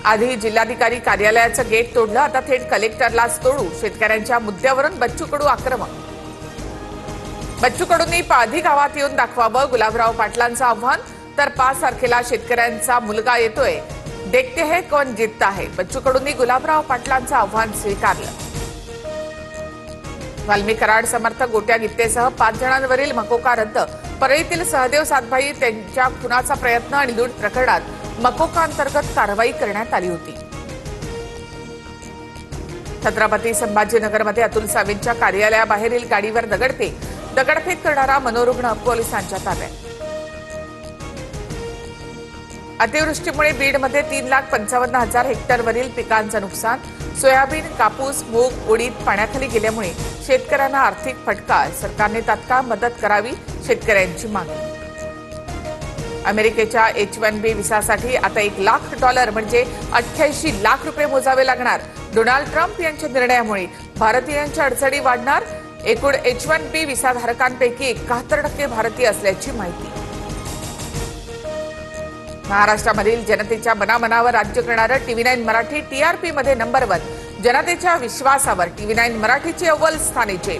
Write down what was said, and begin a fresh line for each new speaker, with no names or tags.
आधी जिल्हाधिकारी कार्यालयाचं गेट तोडलं, आता थेट कलेक्टरलाच तोडू. शेतकऱ्यांच्या मुद्द्यावरून बच्चू कडू आक्रमक. बच्चू कडूंनी पाधी गावात येऊन दाखवावं, गुलाबराव पाटलांचं आव्हान. तर 5 तारखेला शेतकऱ्यांचा मुलगा येतोय, देखते है कौन जितता है. बच्चू कडूंनी गुलाबराव पाटलांचं आव्हान स्वीकारलं. वाल्मी कराड समर्थक गोट्या गित्तेसह 5 जणांवरील मकोका रद्द. परळीतील सहदेव सातभाई त्यांच्या खुनाचा प्रयत्न आणि लूट प्रकरणात मकोका अंतर्गत कारवाई करण्यात आली होती. छत्रपती संभाजीनगरमध्ये अतुल सावेंच्या कार्यालयाबाहेरील गाडीवर दगडफेक करणारा मनोरुग्ण पोलिसांच्या ताब्यात. अतिवृष्टीमुळे बीडमध्ये 3,55,000 हेक्टरवरील पिकांचं नुकसान. सोयाबीन, कापूस, मूग, उडीद पाण्याखाली गेल्यामुळे शेतकऱ्यांना आर्थिक फटका. सरकारने तात्काळ मदत करावी, शेतकऱ्यांची मागणी. अमेरिकेच्या H-1B व्हिसासाठी आता $1,00,000 म्हणजे 88 लाख रुपये मोजावे लागणार. डोनाल्ड ट्रम्प यांच्या निर्णयामुळे भारतीयांच्या अडचणी वाढणार. एकूण H-1B व्हिसाधारकांपैकी 71% भारतीय असल्याची माहिती. महाराष्ट्रामधील जनतेच्या मनामनावर राज्य करणारं TV9 मराठी TRP मध्ये नंबर 1. जनतेच्या विश्वासावर TV9 मराठीचे अव्वल स्थानीचे.